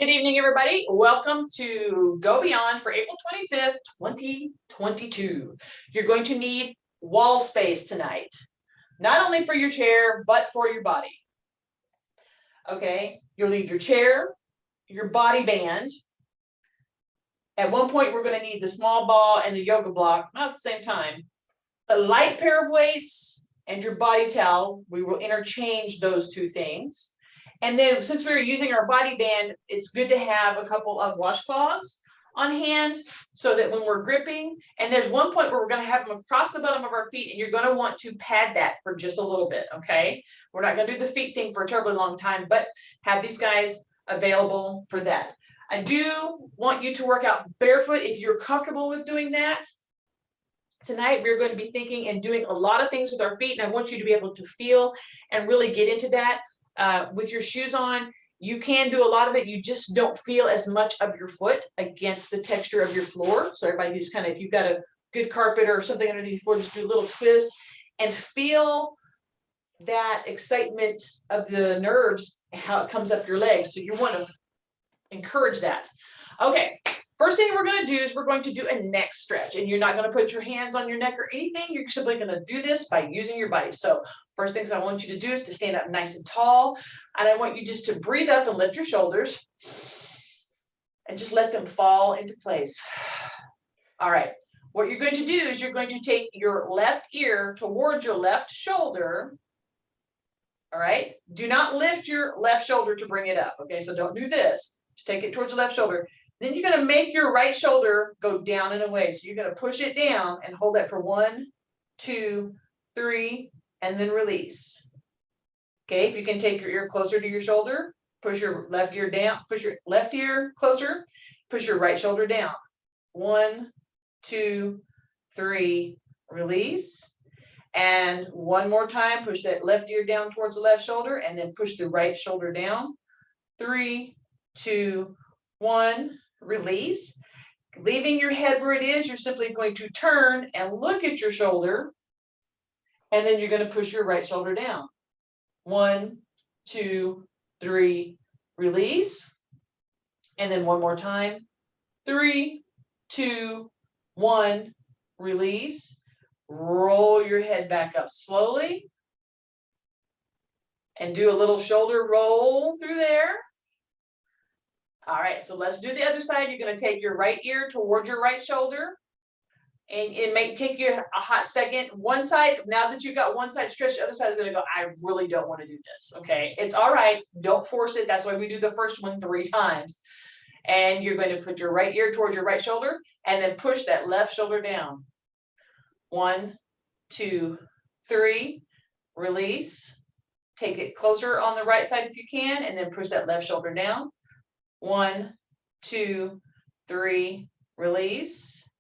Good evening, everybody. Welcome to Go Beyond for April 25th, 2022. You're going to need wall space tonight, not only for your chair, but for your body. Okay, you'll need your chair, your body band. At one point, we're going to need the small ball and the yoga block, not at the same time. A light pair of weights and your body towel. We will interchange those two things. And then since we're using our body band, it's good to have a couple of washcloths on hand so that when we're gripping, and there's one point where we're going to have them across the bottom of our feet, and you're going to want to pad that for just a little bit, okay? We're not going to do the feet thing for a terribly long time, but have these guys available for that. I do want you to work out barefoot if you're comfortable with doing that. Tonight, we're going to be thinking and doing a lot of things with our feet, and I want you to be able to feel and really get into that. With your shoes on, you can do a lot of it. You just don't feel as much of your foot against the texture of your floor. So everybody just kind of, if you've got a good carpet or something underneath your floor, just do a little twist and feel that excitement of the nerves, how it comes up your legs. So you want to encourage that. Okay. First thing we're going to do is we're going to do a neck stretch, and you're not going to put your hands on your neck or anything. You're simply going to do this by using your body. So first things I want you to do is to stand up nice and tall, and I want you just to breathe up and lift your shoulders and just let them fall into place. All right. What you're going to do is you're going to take your left ear towards your left shoulder. All right. Do not lift your left shoulder to bring it up. Okay. So don't do this. Just take it towards the left shoulder. Then you're going to make your right shoulder go down and away. So you're going to push it down and hold that for 1, 2, 3, and then release. Okay, if you can take your ear closer to your shoulder, push your left ear down, push your left ear closer, push your right shoulder down. 1, 2, 3, release. And one more time, push that left ear down towards the left shoulder, and then push the right shoulder down. 3, 2, 1. Release. Leaving your head where it is, you're simply going to turn and look at your shoulder, and then you're going to push your right shoulder down. 1, 2, 3, release. And then one more time. 3, 2, 1, release. Roll your head back up slowly. And do a little shoulder roll through there. All right, so let's do the other side. You're going to take your right ear towards your right shoulder, and it may take you a hot second. One side, now that you've got one side stretched, the other side is going to go, I really don't want to do this. Okay, it's all right. Don't force it. That's why we do the first one 3 times. And you're going to put your right ear towards your right shoulder, and then push that left shoulder down. 1, 2, 3, release. Take it closer on the right side if you can, and then push that left shoulder down. 1, 2, 3, release,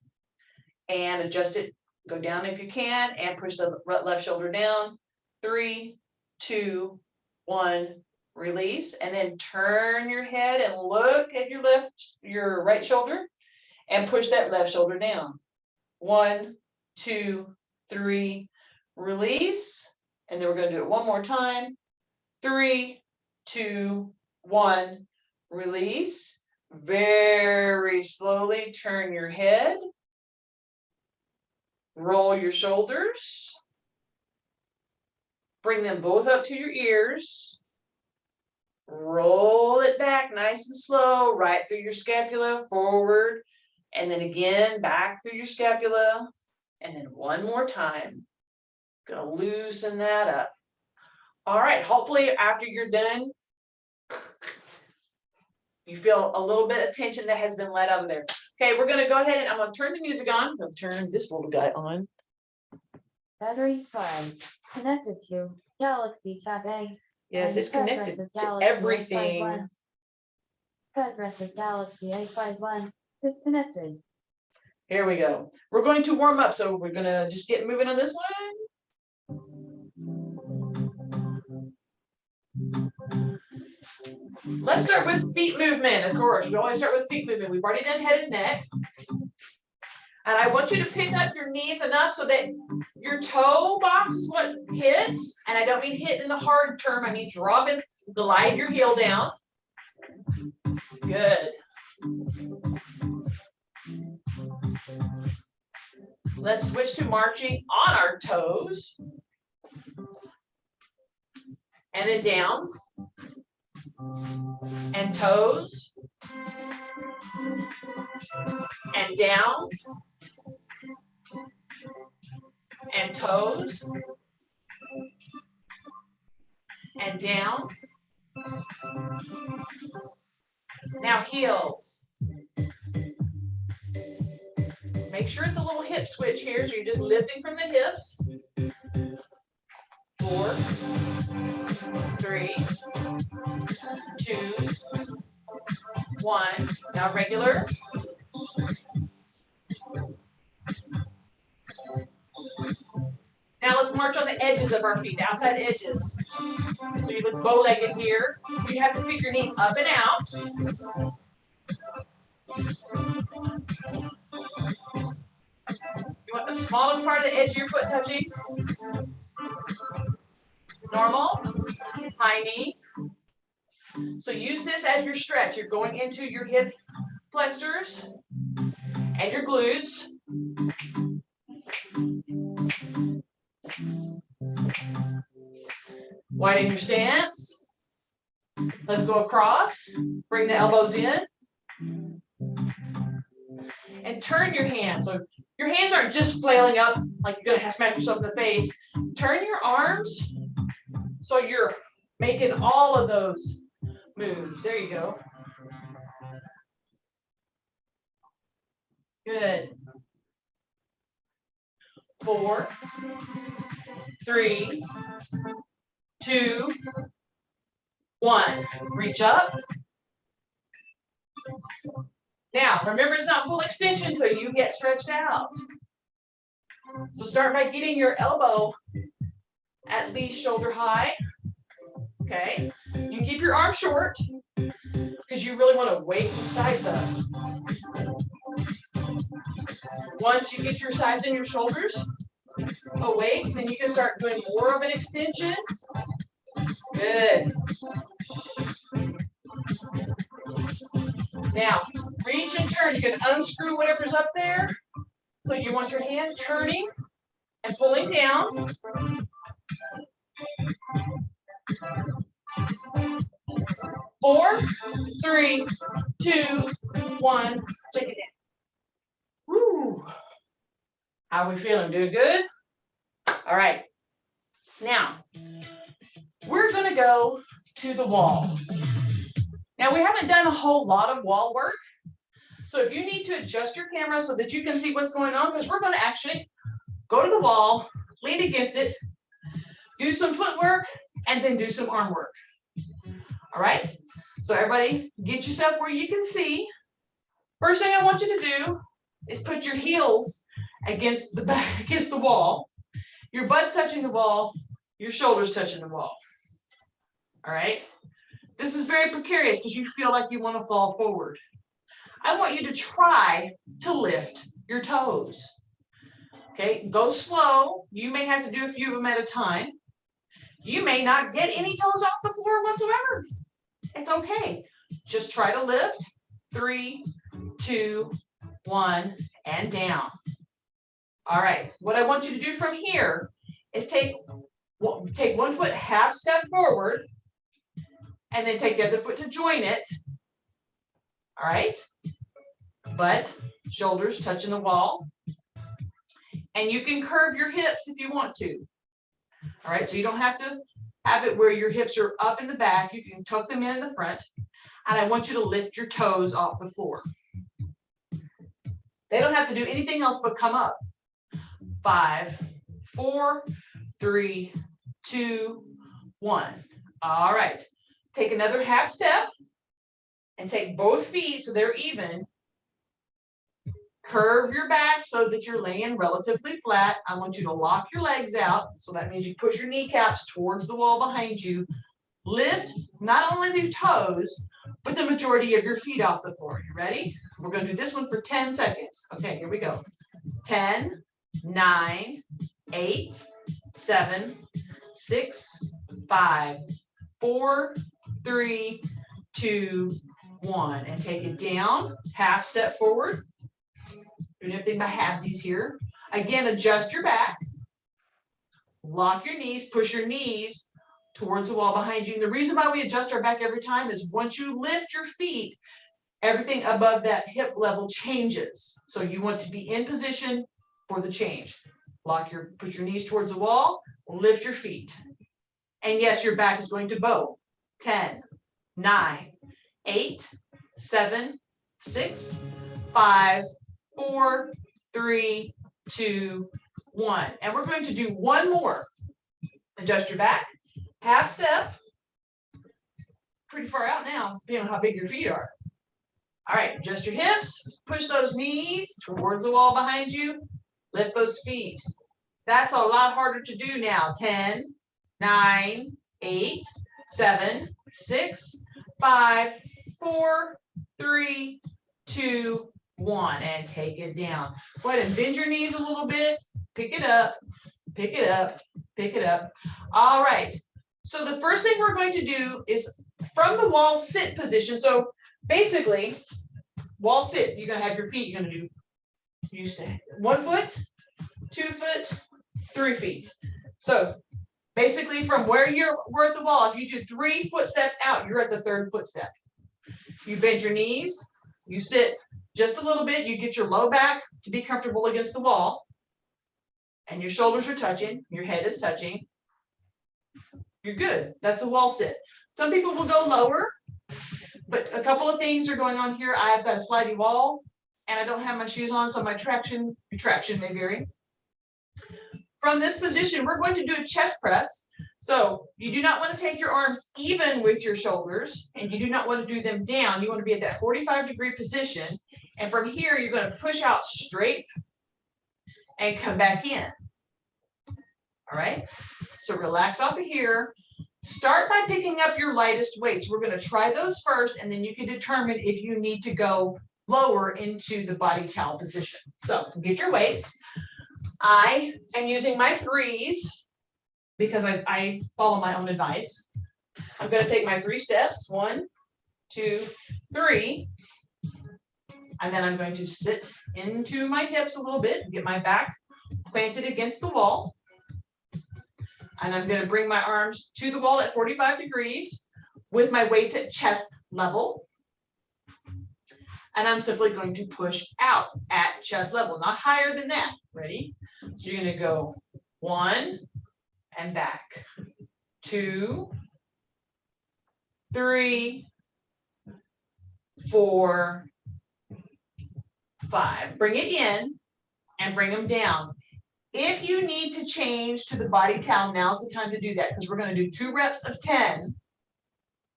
and adjust it. Go down if you can, and push the left shoulder down. 3, 2, 1, release, and then turn your head and look at your right shoulder, and push that left shoulder down. 1, 2, 3, release, and then we're going to do it one more time. 3, 2, 1. Release. Very slowly turn your head. Roll your shoulders. Bring them both up to your ears. Roll it back nice and slow, right through your scapula, forward, and then again back through your scapula, and then one more time. Gonna loosen that up. All right, hopefully after you're done, you feel a little bit of tension that has been let out of there. Okay, we're going to go ahead and I'm going to turn the music on. I'm going to turn this little guy on. Battery 5 connected to Galaxy Cafe. Yes, it's connected to everything. Patrece's Galaxy A51 disconnected. Here we go. We're going to warm up, so we're going to just get moving on this one. Let's start with feet movement, of course. We always start with feet movement. We've already done head and neck. And I want you to pick up your knees enough so that your toe box is what hits. And I don't mean hit in the hard term. I mean drop it, glide your heel down. Good. Let's switch to marching on our toes. And then down. And toes. And down. And toes. And down. Now heels. Make sure it's a little hip switch here, so you're just lifting from the hips. 4, 3, 2, 1. Now regular. Now let's march on the edges of our feet, outside edges. So you look bow-legged here. You have to pick your knees up and out. You want the smallest part of the edge of your foot touching. Normal, high knee. So use this as your stretch. You're going into your hip flexors and your glutes. Widen your stance. Let's go across. Bring the elbows in. And turn your hands. So your hands aren't just flailing up like you're going to smack yourself in the face. Turn your arms so you're making all of those moves. There you go. Good. 4, 3, 2, 1. Reach up. Now, remember, it's not full extension until you get stretched out. So start by getting your elbow at least shoulder high. Okay. You can keep your arm short because you really want to wake the sides up. Once you get your sides and your shoulders awake, then you can start doing more of an extension. Good. Now, reach and turn. You can unscrew whatever's up there. So you want your hand turning and pulling down. 4, 3, 2, 1. Shake it down. Woo. How are we feeling? Doing good? All right. Now, we're going to go to the wall. Now, we haven't done a whole lot of wall work. So if you need to adjust your camera so that you can see what's going on, because we're going to actually go to the wall, lean against it, do some footwork, and then do some arm work. All right? So everybody, get yourself where you can see. First thing I want you to do is put your heels against the wall. Your butt's touching the wall, your shoulders touching the wall. All right? This is very precarious because you feel like you want to fall forward. I want you to try to lift your toes. Okay, go slow. You may have to do a few of them at a time. You may not get any toes off the floor whatsoever. It's okay. Just try to lift. 3, 2, 1, and down. All right, what I want you to do from here is take 1 foot half step forward and then take the other foot to join it. All right, butt, shoulders touching the wall. And you can curve your hips if you want to. All right, so you don't have to have it where your hips are up in the back. You can tuck them in the front. And I want you to lift your toes off the floor. They don't have to do anything else but come up. 5, 4, 3, 2, 1. All right, take another half step and take both feet so they're even. Curve your back so that you're laying relatively flat. I want you to lock your legs out. So that means you push your kneecaps towards the wall behind you. Lift not only your toes, but the majority of your feet off the floor. You ready? We're going to do this one for 10 seconds. Okay, here we go. 10, 9, 8, 7, 6, 5, 4, 3, 2, 1, and take it down, half step forward. Doing everything by halvesies here. Again, adjust your back. Lock your knees, push your knees towards the wall behind you. And the reason why we adjust our back every time is once you lift your feet, everything above that hip level changes. So you want to be in position for the change. Put your knees towards the wall, lift your feet. And yes, your back is going to bow. 10, 9, 8, 7, 6, 5, 4, 3, 2, 1. And we're going to do one more. Adjust your back, half step. Pretty far out now, depending on how big your feet are. All right, adjust your hips, push those knees towards the wall behind you, lift those feet. That's a lot harder to do now. 10, 9, 8, 7, 6, 5, 4, 3, 2, 1, and take it down. Go ahead and bend your knees a little bit, pick it up, pick it up, pick it up. All right, so the first thing we're going to do is from the wall sit position. So basically, wall sit, you're gonna have your feet, you're gonna do, you stay 1 foot, 2 foot, 3 feet. So basically from where we're at the wall, if you do 3 footsteps out, you're at the 3rd footstep. You bend your knees, you sit just a little bit, you get your low back to be comfortable against the wall, and your shoulders are touching, your head is touching. You're good. That's a wall sit. Some people will go lower, but a couple of things are going on here. I've got a slidey wall and I don't have my shoes on, so my traction may vary. From this position, we're going to do a chest press. So you do not want to take your arms even with your shoulders, and you do not want to do them down. You want to be at that 45-degree position. And from here, you're going to push out straight and come back in. All right, so relax off of here. Start by picking up your lightest weights. We're going to try those first, and then you can determine if you need to go lower into the body towel position. So get your weights. I am using my 3s because I follow my own advice. I'm going to take my 3 steps, 1, 2, 3, and then I'm going to sit into my hips a little bit, get my back planted against the wall. And I'm going to bring my arms to the wall at 45 degrees with my weights at chest level. And I'm simply going to push out at chest level, not higher than that. Ready? So you're going to go 1 and back, 2, 3, 4, 5. Bring it in and bring them down. If you need to change to the body towel, now's the time to do that, because we're going to do 2 reps of 10.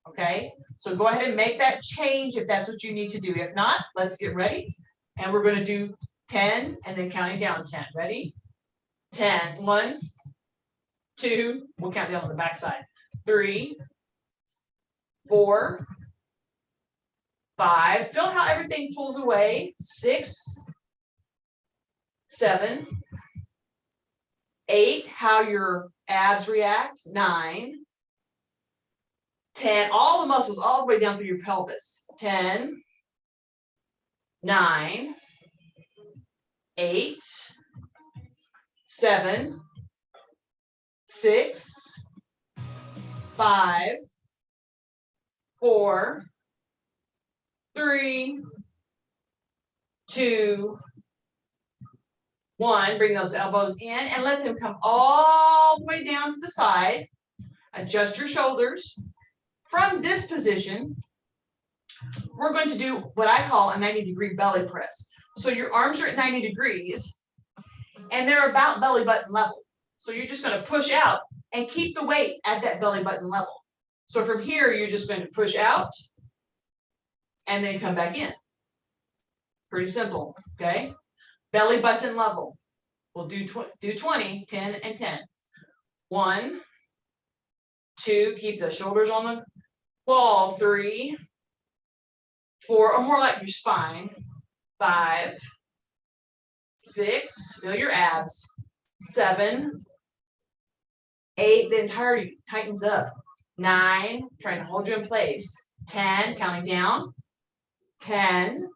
Okay, so go ahead and make that change if that's what you need to do. If not, let's get ready. And we're going to do 10 and then counting down 10. Ready? 10. 1, 2, we'll count down on the back side. 3, 4, 5. Feel how everything pulls away. 6, 7, 8, how your abs react. 9, 10, all the muscles all the way down through your pelvis. 10, 9, 8, 7, 6, 5, 4, 3, 2, 1. Bring those elbows in and let them come all the way down to the side. Adjust your shoulders. From this position, we're going to do what I call a 90-degree belly press. So your arms are at 90 degrees and they're about belly button level. So you're just going to push out and keep the weight at that belly button level. So from here, you're just going to push out and then come back in. Pretty simple, okay? Belly button level. We'll do 20, 10, and 10. 1, 2, keep the shoulders on the wall. 3, 4, or more like your spine. 5, 6, feel your abs. 7, 8, the entirety tightens up. 9, trying to hold you in place. 10, counting down. 10,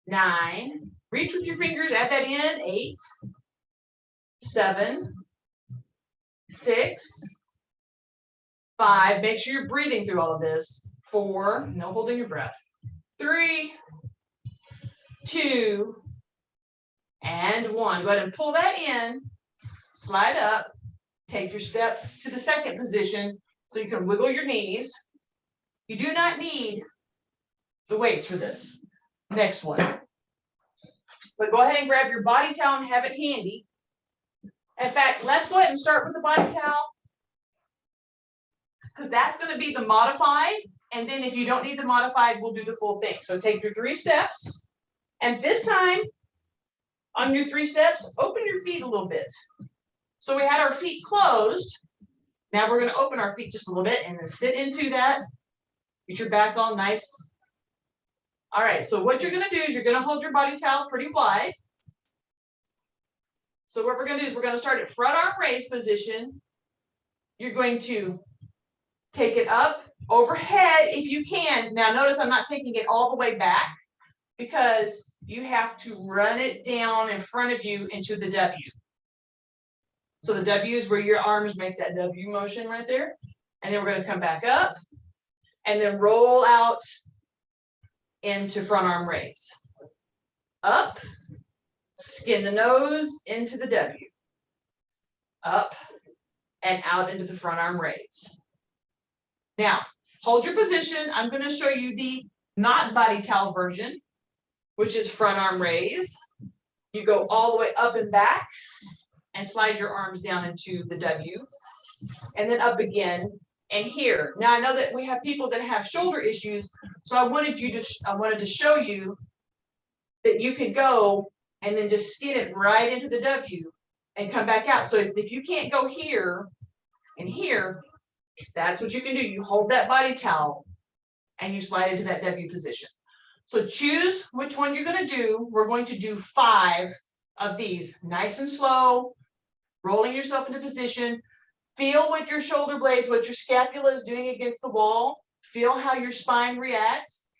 9, reach with your fingers, add that in, 8, 7, 6, 5, make sure you're breathing through all of this, 4, no holding your breath, 3, 2, and 1. Go ahead and pull that in, slide up, take your step to the second position so you can wiggle your knees. You do not need the weights for this next one. But go ahead and grab your body towel and have it handy. In fact, let's go ahead and start with the body towel because that's going to be the modified. And then if you don't need the modified, we'll do the full thing. So take your 3 steps. And this time, on your 3 steps, open your feet a little bit. So we had our feet closed. Now we're going to open our feet just a little bit and then sit into that. Get your back all nice. All right, so what you're going to do is you're going to hold your body towel pretty wide. So what we're going to do is we're going to start at front arm raise position. You're going to take it up overhead if you can. Now notice I'm not taking it all the way back because you have to run it down in front of you into the W. So the W is where your arms make that W motion right there. And then we're going to come back up and then roll out into front arm raise. Up, skin the nose into the W. Up and out into the front arm raise. Now, hold your position. I'm going to show you the not body towel version, which is front arm raise. You go all the way up and back and slide your arms down into the W and then up again and here. Now I know that we have people that have shoulder issues, so I wanted to show you that you could go and then just skin it right into the W and come back out. So if you can't go here and here, that's what you can do. You hold that body towel and you slide into that W position. So choose which one you're going to do. We're going to do 5 of these, nice and slow, rolling yourself into position. Feel what your shoulder blades, what your scapula is doing against the wall. Feel how your spine reacts.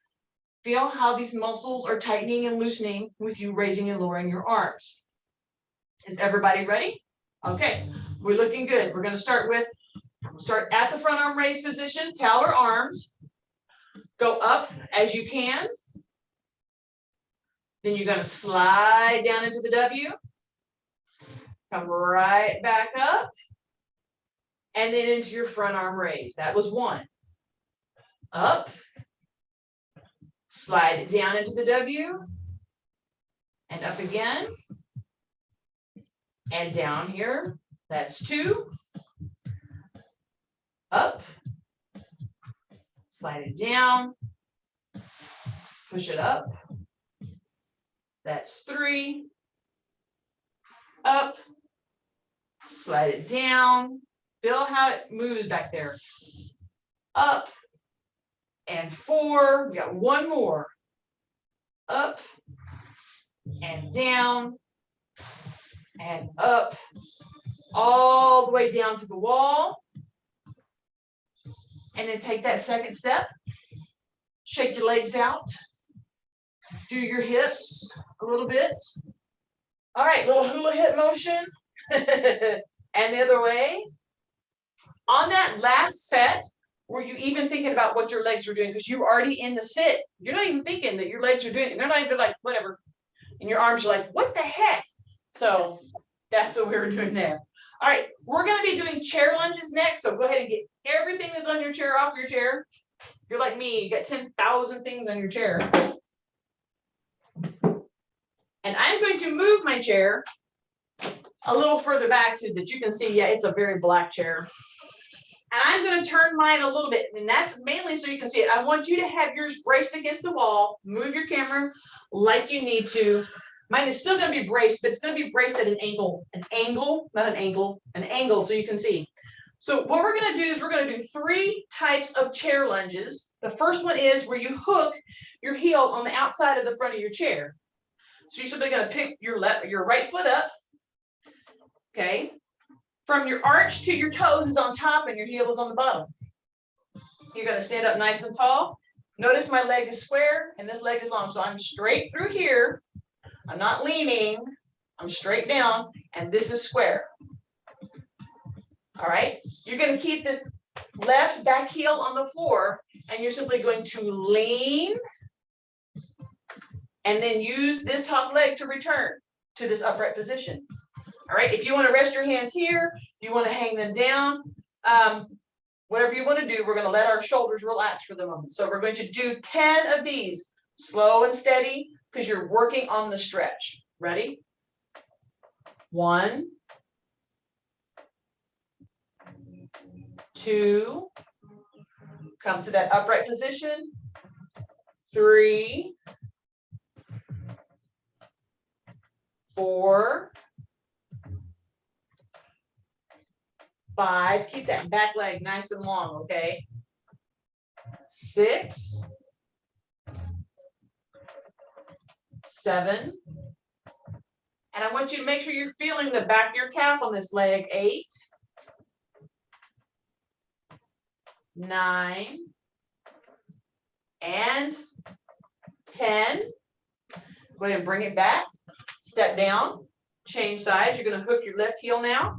Feel how these muscles are tightening and loosening with you raising and lowering your arms. Is everybody ready? Okay, we're looking good. We're going to start at the front arm raise position, towel or arms. Go up as you can. Then you're going to slide down into the W. Come right back up. And then into your front arm raise. That was 1. Up. Slide it down into the W. And up again. And down here. That's 2. Up. Slide it down. Push it up. That's 3. Up. Slide it down. Feel how it moves back there. Up. And 4. We got 1 more. Up. And down. And up. All the way down to the wall. And then take that second step. Shake your legs out. Do your hips a little bit. All right, little hula hip motion. And the other way. On that last set, were you even thinking about what your legs were doing? Because you're already in the sit. You're not even thinking that your legs are doing it. They're not even like, whatever. And your arms are like, what the heck? So that's what we were doing there. All right, we're going to be doing chair lunges next. So go ahead and get everything that's on your chair off your chair. If you're like me, you got 10,000 things on your chair. And I'm going to move my chair a little further back so that you can see, yeah, it's a very black chair. And I'm going to turn mine a little bit, and that's mainly so you can see it. I want you to have yours braced against the wall. Move your camera like you need to. Mine is still going to be braced, but it's going to be braced at an angle. An angle, not an angle, an angle so you can see. So what we're going to do is we're going to do 3 types of chair lunges. The first one is where you hook your heel on the outside of the front of your chair. So you're simply going to pick your right foot up. Okay. From your arch to your toes is on top and your heel is on the bottom. You're going to stand up nice and tall. Notice my leg is square and this leg is long. So I'm straight through here. I'm not leaning. I'm straight down and this is square. All right. You're going to keep this left back heel on the floor and you're simply going to lean and then use this top leg to return to this upright position. All right. If you want to rest your hands here, if you want to hang them down, whatever you want to do, we're going to let our shoulders relax for the moment. So we're going to do 10 of these, slow and steady, because you're working on the stretch. Ready? 1, 2, come to that upright position. 3, 4, 5, keep that back leg nice and long, okay? 6, 7, and I want you to make sure you're feeling the back of your calf on this leg. 8, 9, and 10. Go ahead and bring it back. Step down, change sides. You're going to hook your left heel now.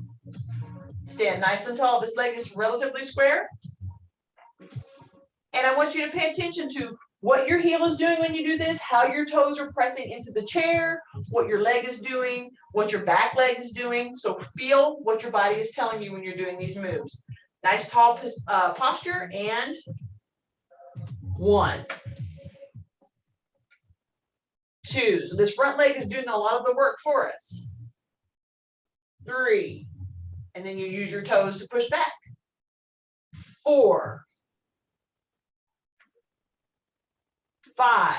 Stand nice and tall. This leg is relatively square. And I want you to pay attention to what your heel is doing when you do this, how your toes are pressing into the chair, what your leg is doing, what your back leg is doing. So feel what your body is telling you when you're doing these moves. Nice tall posture, and 1, 2. So this front leg is doing a lot of the work for us. 3, and then you use your toes to push back. 4, 5,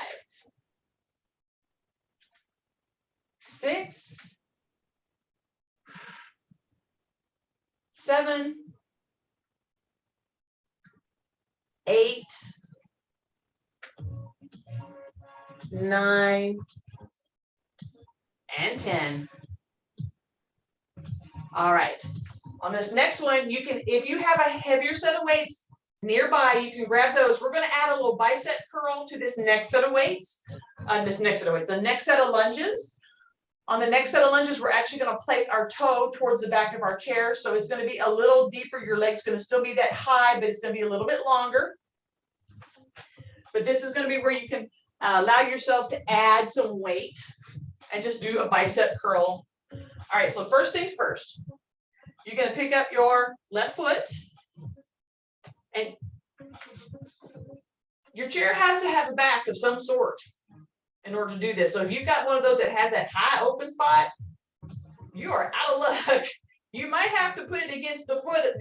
6, 7, 8, 9, and 10. All right. On this next one, you can, if you have a heavier set of weights nearby, you can grab those. We're going to add a little bicep curl to this next set of weights. The next set of lunges. On the next set of lunges, we're actually going to place our toe towards the back of our chair. So it's going to be a little deeper. Your leg's going to still be that high, but it's going to be a little bit longer. But this is going to be where you can allow yourself to add some weight and just do a bicep curl. All right, so first things first. You're going to pick up your left foot, and your chair has to have a back of some sort in order to do this. So if you've got one of those that has that high open spot, you are out of luck. You might have to put it against the foot,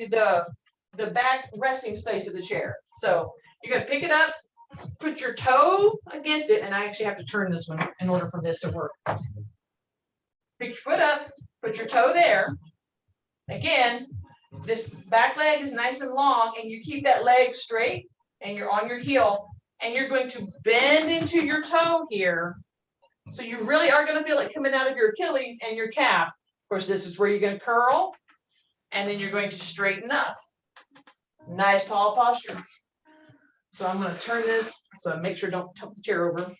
the back resting space of the chair. So you're going to pick it up, put your toe against it, and I actually have to turn this one in order for this to work. Pick your foot up, put your toe there. Again, this back leg is nice and long, and you keep that leg straight, and you're on your heel, and you're going to bend into your toe here. So you really are going to feel it coming out of your Achilles and your calf. Of course, this is where you're going to curl, and then you're going to straighten up. Nice tall posture. So I'm going to turn this so I make sure I don't tip the chair over.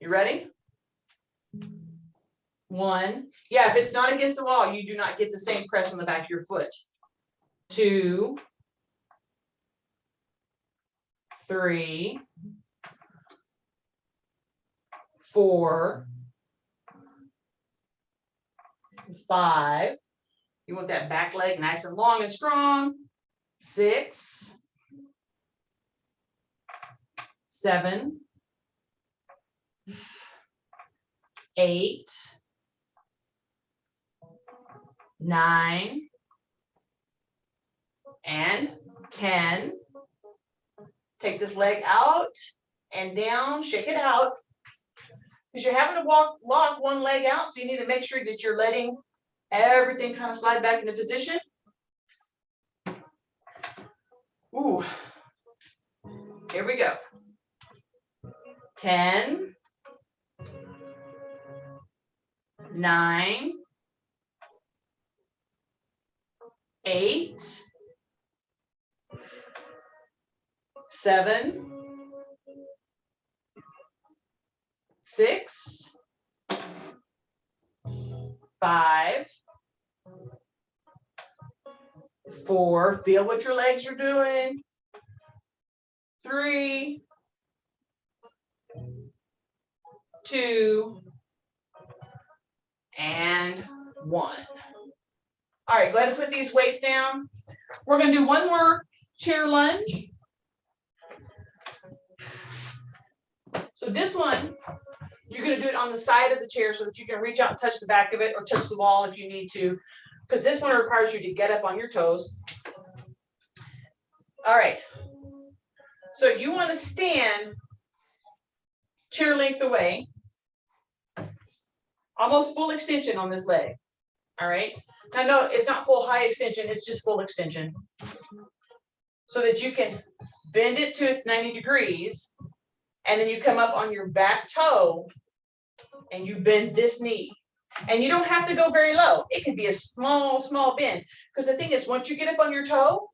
You ready? 1. Yeah, if it's not against the wall, you do not get the same press on the back of your foot. 2, 3, 4, 5. You want that back leg nice and long and strong. 6, 7, 8, 9, and 10. Take this leg out and down, shake it out. Because you're having to lock one leg out, so you need to make sure that you're letting everything kind of slide back into position. Ooh. Here we go. 10, 9, 8, 7, 6, 5, 4, feel what your legs are doing. 3, 2, and 1. All right, go ahead and put these weights down. We're going to do one more chair lunge. So this one, you're going to do it on the side of the chair so that you can reach out and touch the back of it or touch the wall if you need to, because this one requires you to get up on your toes. All right. So you want to stand chair length away, almost full extension on this leg. All right. Now, no, it's not full high extension, it's just full extension. So that you can bend it to its 90 degrees, and then you come up on your back toe and you bend this knee. And you don't have to go very low. It could be a small, small bend. Because the thing is, once you get up on your toe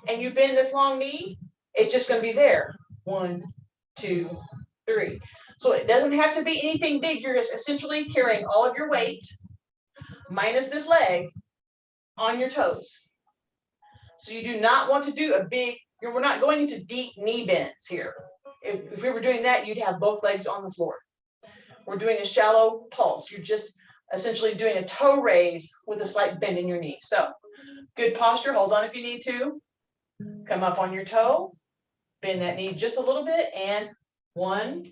and you bend this long knee, it's just going to be there. 1, 2, 3. So it doesn't have to be anything big. You're just essentially carrying all of your weight minus this leg on your toes. So you do not want to do a big, we're not going into deep knee bends here. If we were doing that, you'd have both legs on the floor. We're doing a shallow pulse. You're just essentially doing a toe raise with a slight bend in your knee. So good posture. Hold on if you need to. Come up on your toe. Bend that knee just a little bit. And 1,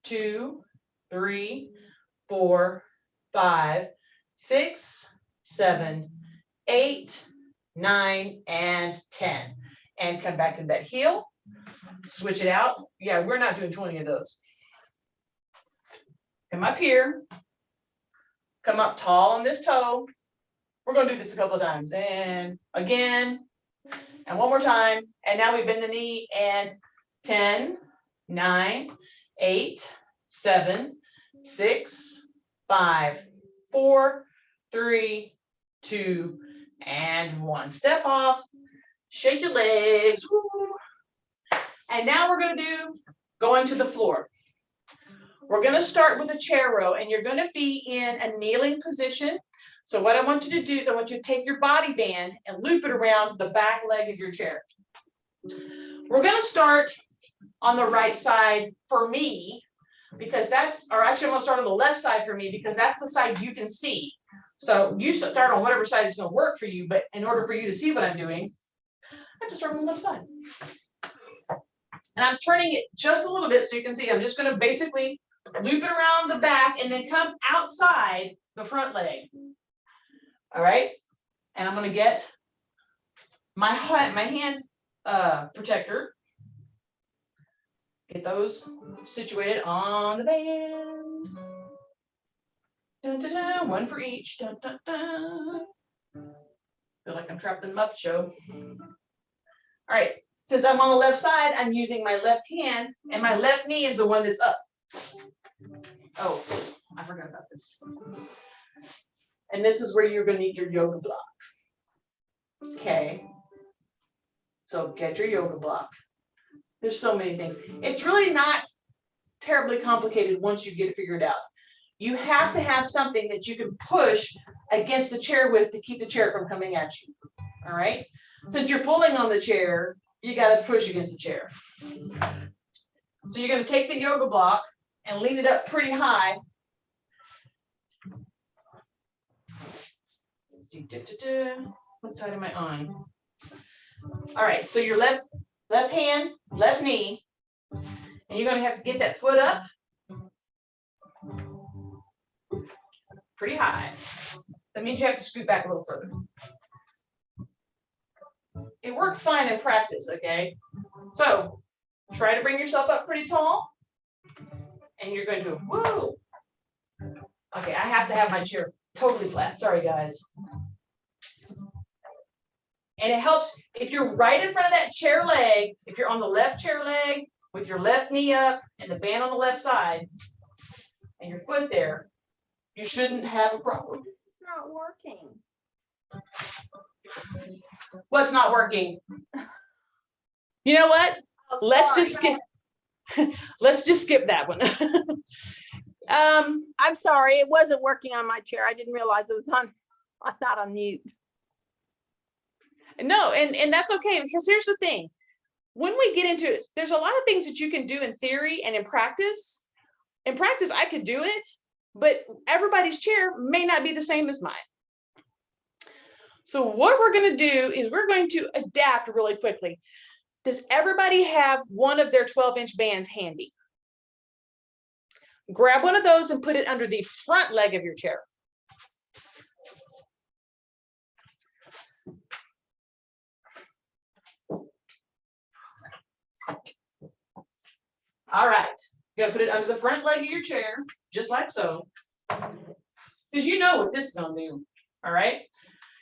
2, 3, 4, 5, 6, 7, 8, 9, and 10. And come back to that heel. Switch it out. Yeah, we're not doing 20 of those. Come up here. Come up tall on this toe. We're going to do this a couple of times. And again. And one more time. And now we bend the knee. And 10, 9, 8, 7, 6, 5, 4, 3, 2, and 1. Step off. Shake your legs. Woo. And now we're going to do going to the floor. We're going to start with a chair row, and you're going to be in a kneeling position. So what I want you to do is I want you to take your body band and loop it around the back leg of your chair. We're going to start on the right side for me, because that's, or actually I'm going to start on the left side for me, because that's the side you can see. So you start on whatever side is going to work for you, but in order for you to see what I'm doing, I have to start on the left side. And I'm turning it just a little bit so you can see. I'm just going to basically loop it around the back and then come outside the front leg. All right. And I'm going to get my hand protector. Get those situated on the band. Dun, dun, dun, one for each. Dun, dun, dun. Feel like I'm trapped in the Muppet Show. All right. Since I'm on the left side, I'm using my left hand, and my left knee is the one that's up. Oh, I forgot about this. And this is where you're going to need your yoga block. Okay. So get your yoga block. There's so many things. It's really not terribly complicated once you get it figured out. You have to have something that you can push against the chair with to keep the chair from coming at you. All right. Since you're pulling on the chair, you got to push against the chair. So you're going to take the yoga block and lean it up pretty high. Let's see. What side am I on? All right. So your left hand, left knee, and you're going to have to get that foot up pretty high. That means you have to scoot back a little further. It worked fine in practice, okay? So try to bring yourself up pretty tall, and you're going to, whoa. Okay, I have to have my chair totally flat. Sorry, guys. And it helps if you're right in front of that chair leg, if you're on the left chair leg with your left knee up and the band on the left side and your foot there, you shouldn't have a problem. This is not working. What's not working? You know what? let's just skip. Let's just skip that one. I'm sorry, it wasn't working on my chair. I didn't realize it was on, not on mute. No, and that's okay, because here's the thing. When we get into it, there's a lot of things that you can do in theory and in practice. In practice, I could do it, but everybody's chair may not be the same as mine. So what we're going to do is we're going to adapt really quickly. Does everybody have one of their 12-inch bands handy? Grab one of those and put it under the front leg of your chair. All right, you gotta put it under the front leg of your chair, just like so. Because you know what this is gonna do, all right?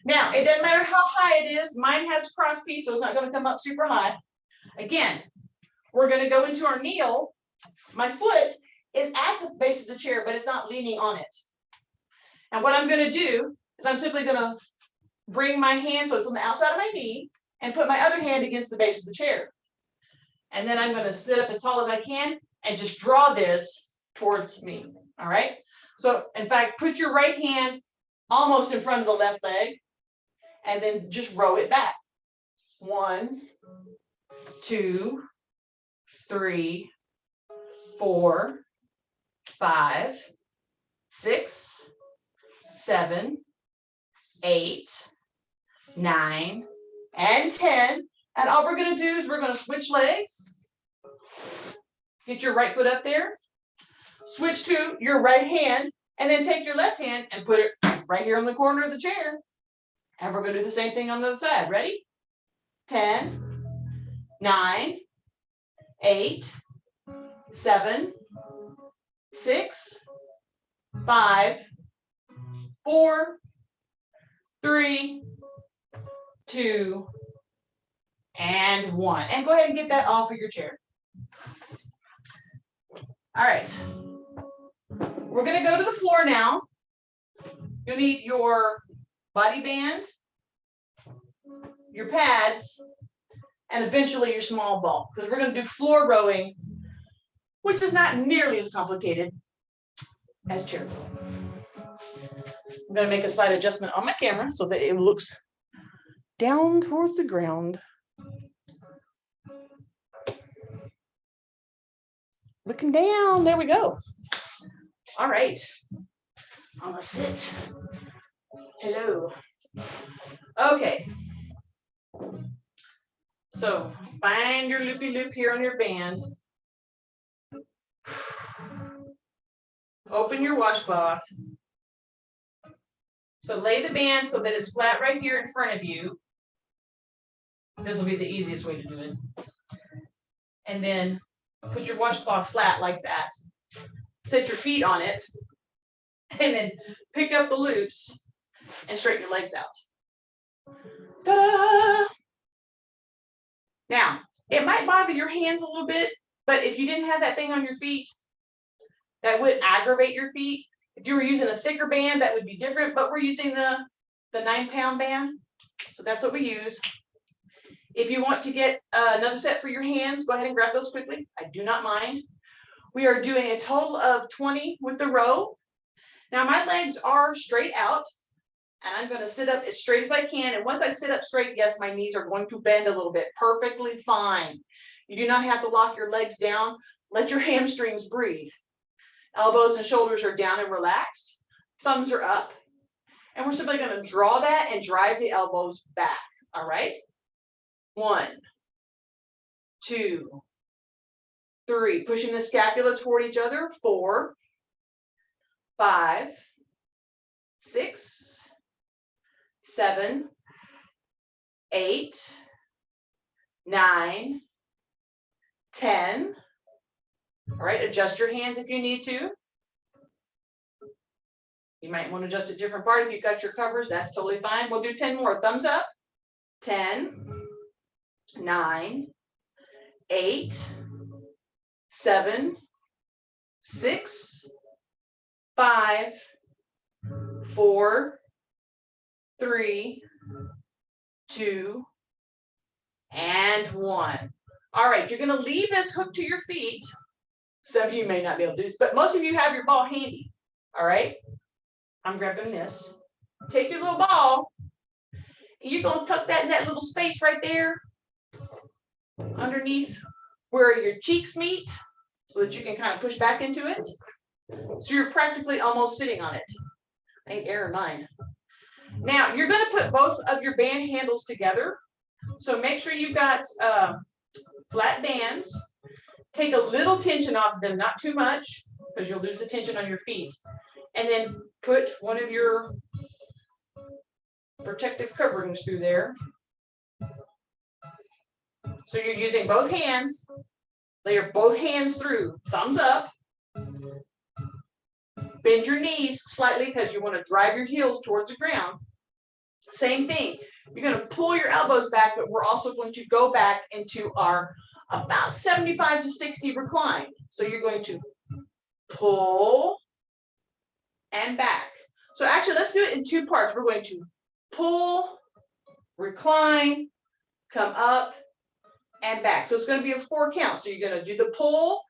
Now, it doesn't matter how high it is. Mine has a cross piece, so it's not gonna come up super high. Again, we're gonna go into our kneel. My foot is at the base of the chair, but it's not leaning on it. And what I'm gonna do is I'm simply gonna bring my hand so it's on the outside of my knee and put my other hand against the base of the chair. And then I'm gonna sit up as tall as I can and just draw this towards me, all right? So in fact, put your right hand almost in front of the left leg and then just row it back. 1, 2, 3, 4, 5, 6, 7, 8, 9, and 10. And all we're going to do is we're going to switch legs. Get your right foot up there. Switch to your right hand, and then take your left hand and put it right here on the corner of the chair. And we're going to do the same thing on the other side. Ready? 10, 9, 8, 7, 6, 5, 4, 3, 2, and 1. And go ahead and get that off of your chair. All right. We're going to go to the floor now. You'll need your body band, your pads, and eventually your small ball, because we're going to do floor rowing, which is not nearly as complicated as chair rowing. I'm going to make a slight adjustment on my camera so that it looks down towards the ground. Looking down, there we go. All right, I'm gonna sit. Hello. Okay. So find your loopy loop here on your band. Open your washcloth. So lay the band so that it's flat right here in front of you. This will be the easiest way to do it. And then put your washcloth flat like that. Set your feet on it. And then pick up the loops and straighten your legs out. Ta-da! Now, it might bother your hands a little bit, but if you didn't have that thing on your feet, that would aggravate your feet. If you were using a thicker band, that would be different, but we're using the 9-pound band. So that's what we use. If you want to get another set for your hands, go ahead and grab those quickly. I do not mind. We are doing a total of 20 with the row. Now my legs are straight out, and I'm going to sit up as straight as I can. And once I sit up straight, yes, my knees are going to bend a little bit. Perfectly fine. You do not have to lock your legs down. Let your hamstrings breathe. Elbows and shoulders are down and relaxed. Thumbs are up. And we're simply going to draw that and drive the elbows back. All right? 1, 2, 3. Pushing the scapula toward each other. 4, 5, 6, 7, 8, 9, 10. All right, adjust your hands if you need to. You might want to adjust a different part if you've got your covers. That's totally fine. We'll do 10 more. Thumbs up. 10, 9, 8, 7, 6, 5, 4, 3, 2, and 1. All right, you're gonna leave this hook to your feet. Some of you may not be able to do this, but most of you have your ball handy. All right, I'm grabbing this. Take your little ball, and you're gonna tuck that in that little space right there underneath where your cheeks meet so that you can kind of push back into it. So you're practically almost sitting on it. I ain't error 9. Now you're going to put both of your band handles together. So make sure you've got flat bands. Take a little tension off of them, not too much, because you'll lose the tension on your feet. And then put one of your protective coverings through there. So you're using both hands. Layer both hands through, thumbs up. Bend your knees slightly because you want to drive your heels towards the ground. Same thing. You're going to pull your elbows back, but we're also going to go back into our about 75 to 60 recline. So you're going to pull and back. So actually, let's do it in 2 parts. We're going to pull, recline, come up, and back. So it's going to be a 4 count. So you're going to do the pull,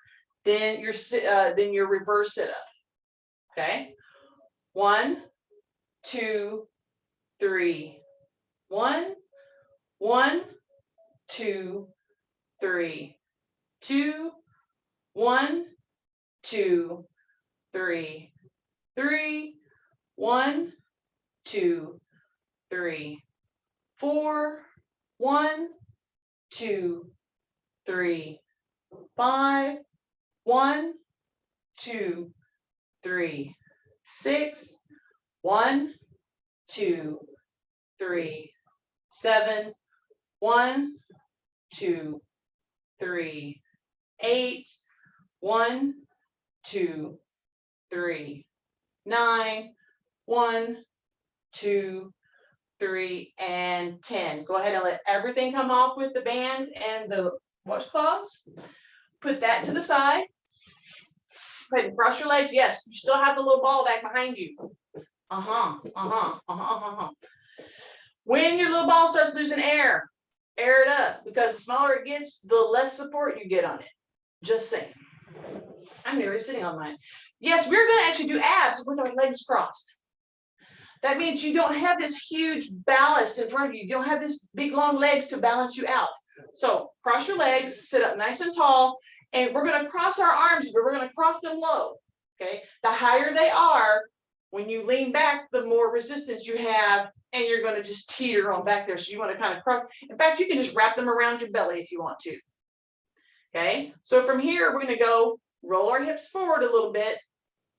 then your reverse sit up. Okay. 1, 2, 3. 1, 1, 2, 3. 2, 1, 2, 3. 3, 1, 2, 3. 4, 1, 2, 3. 5, 1, 2, 3. 6, 1, 2, 3. 7, 1, 2, 3. 8, 1, 2, 3. 9, 1, 2, 3, and 10. Go ahead and let everything come off with the band and the washcloths. Put that to the side. Go ahead and cross your legs. Yes, you still have the little ball back behind you. When your little ball starts losing air it up, because the smaller it gets, the less support you get on it. Just saying. I'm nearly sitting on mine. Yes, we're going to actually do abs with our legs crossed. That means you don't have this huge ballast in front of you. You don't have this big long legs to balance you out. So cross your legs, sit up nice and tall, and we're going to cross our arms, but we're going to cross them low. Okay. The higher they are, when you lean back, the more resistance you have, and you're going to just teeter on back there. So you want to kind of cross. In fact, you can just wrap them around your belly if you want to. Okay. So from here, we're going to go roll our hips forward a little bit,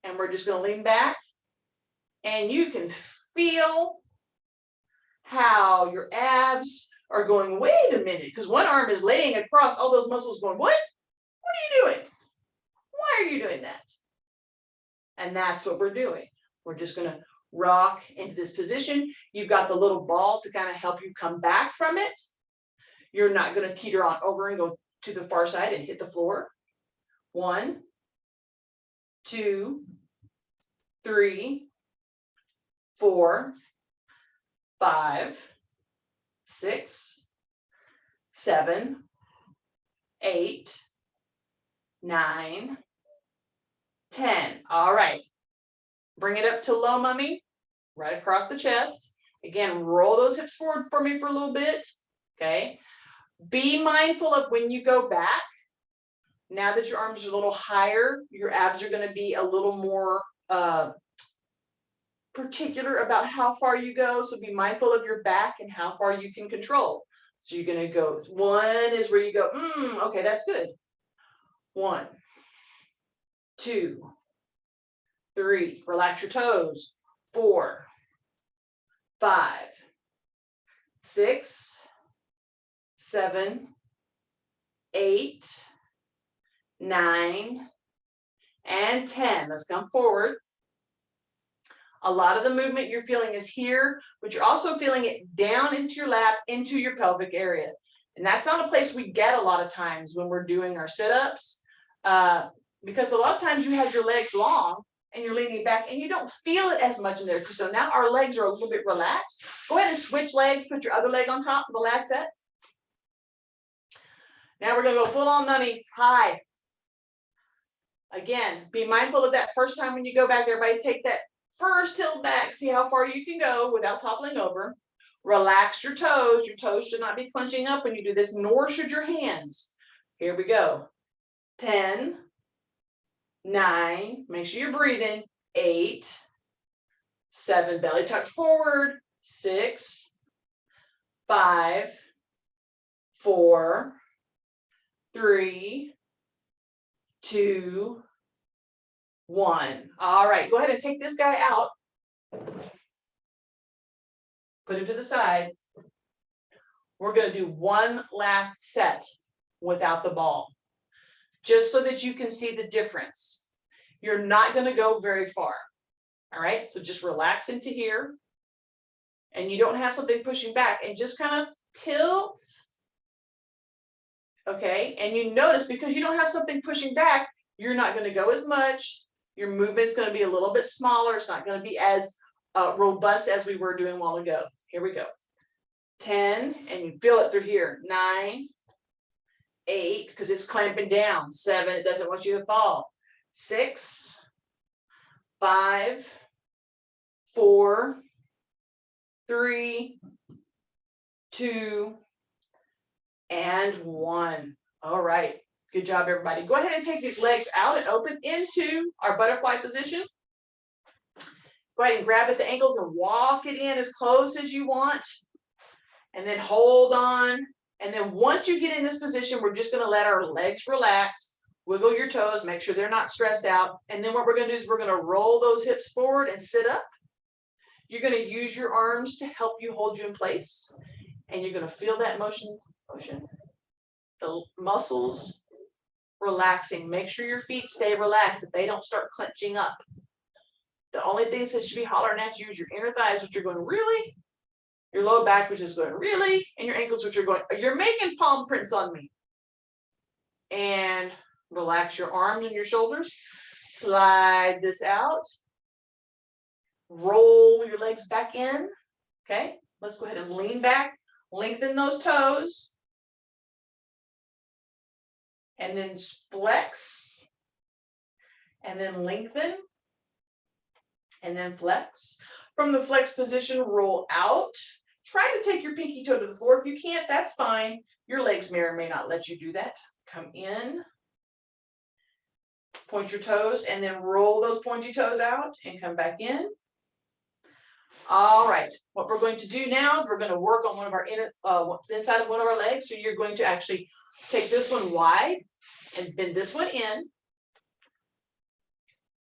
and we're just going to lean back. And you can feel how your abs are going, wait a minute, because one arm is laying across all those muscles going, what? What are you doing? Why are you doing that? And that's what we're doing. We're just going to rock into this position. You've got the little ball to kind of help you come back from it. You're not going to teeter on over and go to the far side and hit the floor. 1, 2, 3, 4, 5, 6, 7, 8, 9, 10. All right. Bring it up to low mummy, right across the chest. Again, roll those hips forward for me for a little bit. Okay. Be mindful of when you go back. Now that your arms are a little higher, your abs are going to be a little more particular about how far you go. So be mindful of your back and how far you can control. So you're going to go, 1 is where you go, okay, that's good. 1, 2, 3, relax your toes. 4, 5, 6, 7, 8, 9, and 10. Let's come forward. A lot of the movement you're feeling is here, but you're also feeling it down into your lap, into your pelvic area. And that's not a place we get a lot of times when we're doing our sit-ups, because a lot of times you have your legs long and you're leaning back and you don't feel it as much in there. So now our legs are a little bit relaxed. Go ahead and switch legs, put your other leg on top for the last set. Now we're gonna go full on mummy, high. Again, be mindful of that first time when you go back, everybody take that first tilt back, see how far you can go without toppling over. Relax your toes. Your toes should not be clenching up when you do this, nor should your hands. Here we go. 10, 9, make sure you're breathing. 8, 7, belly tuck forward. 6, 5, 4, 3, 2, 1. All right, go ahead and take this guy out. Put him to the side. We're going to do one last set without the ball, just so that you can see the difference. You're not going to go very far. All right, so just relax into here. And you don't have something pushing back, and just kind of tilt. Okay, and you notice because you don't have something pushing back, you're not going to go as much. Your movement's going to be a little bit smaller. It's not going to be as robust as we were doing a while ago. Here we go. 10, and you feel it through here. 9, 8, because it's clamping down. 7, it doesn't want you to fall. 6, 5, 4, 3, 2, and 1. All right. Good job, everybody. Go ahead and take these legs out and open into our butterfly position. Go ahead and grab at the ankles and walk it in as close as you want. And then hold on. And then once you get in this position, we're just going to let our legs relax. Wiggle your toes. Make sure they're not stressed out. And then what we're going to do is we're going to roll those hips forward and sit up. You're going to use your arms to help you hold you in place. And you're going to feel that motion. The muscles relaxing. Make sure your feet stay relaxed, that they don't start clenching up. The only things that should be hollering at you is your inner thighs, which are going, really? Your low back, which is going, really? And your ankles, which are going, you're making palm prints on me. And relax your arms and your shoulders. Slide this out. Roll your legs back in. Okay, let's go ahead and lean back. Lengthen those toes. And then flex. And then lengthen. And then flex. From the flex position, roll out. Try to take your pinky toe to the floor. If you can't, that's fine. Your legs may or may not let you do that. Come in. Point your toes and then roll those pointy toes out and come back in. All right. What we're going to do now is we're going to work on one of our inside of one of our legs. So you're going to actually take this one wide and bend this one in.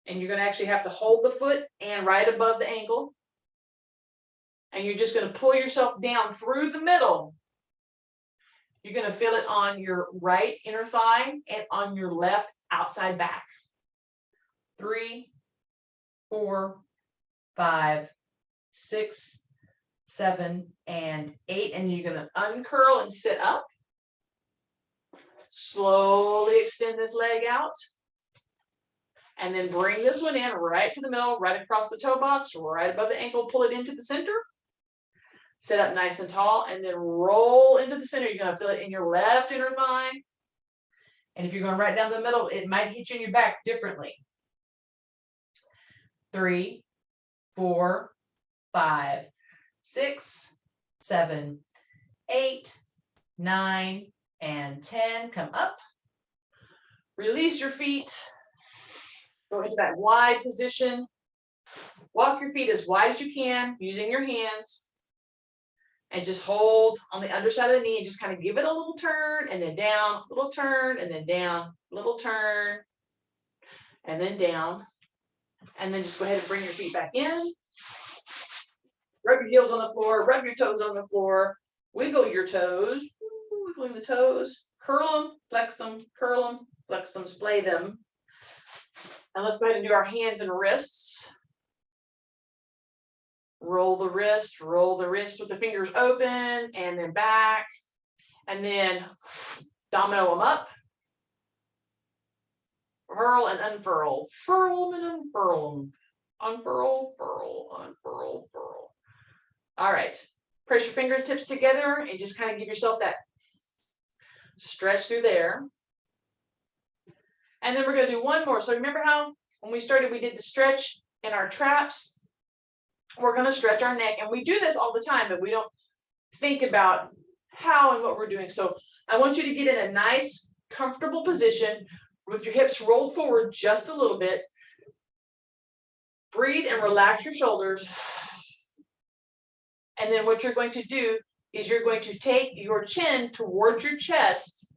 And you're going to actually have to hold the foot and right above the ankle. And you're just going to pull yourself down through the middle. You're going to feel it on your right inner thigh and on your left outside back. 3, 4, 5, 6, 7, and 8. And you're going to uncurl and sit up. Slowly extend this leg out. And then bring this one in right to the middle, right across the toe box, right above the ankle, pull it into the center. Sit up nice and tall, and then roll into the center. You're going to feel it in your left inner thigh. And if you're going right down the middle, it might hit you in your back differently. 3, 4, 5, 6, 7, 8, 9, and 10. Come up. Release your feet. Go into that wide position. Walk your feet as wide as you can using your hands. And just hold on the underside of the knee and just kind of give it a little turn and then down, little turn and then down, little turn and then down. And then just go ahead and bring your feet back in. Rub your heels on the floor, rub your toes on the floor, wiggle your toes, wiggling the toes, curl them, flex them, splay them. And let's go ahead and do our hands and wrists. Roll the wrist with the fingers open and then back. And then domino them up. Furl and unfurl. Furl them and unfurl them. Unfurl, furl, unfurl, furl. All right. Press your fingertips together and just kind of give yourself that stretch through there. And then we're gonna do one more. So remember how when we started, we did the stretch in our traps? We're gonna stretch our neck, and we do this all the time, but we don't think about how and what we're doing. So I want you to get in a nice, comfortable position with your hips rolled forward just a little bit. Breathe and relax your shoulders. And then what you're going to do is you're going to take your chin towards your chest.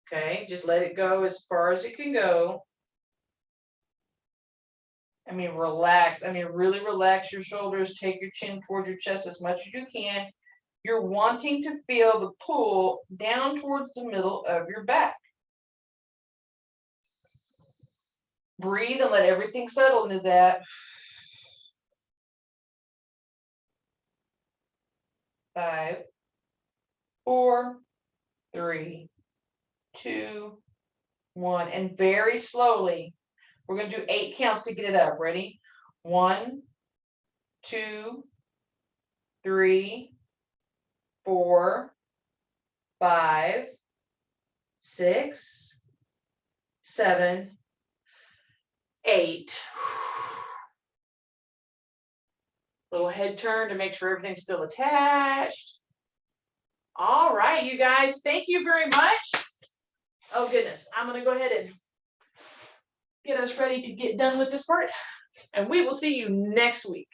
Okay, just let it go as far as it can go. I mean, relax. I mean, really relax your shoulders. Take your chin towards your chest as much as you can. You're wanting to feel the pull down towards the middle of your back. Breathe and let everything settle into that. 5, 4, 3, 2, 1. And very slowly, we're going to do 8 counts to get it up. Ready? 1, 2, 3, 4, 5, 6, 7, 8. Little head turn to make sure everything's still attached. All right, you guys, thank you very much. Oh goodness, I'm gonna go ahead and get us ready to get done with this part, and we will see you next week.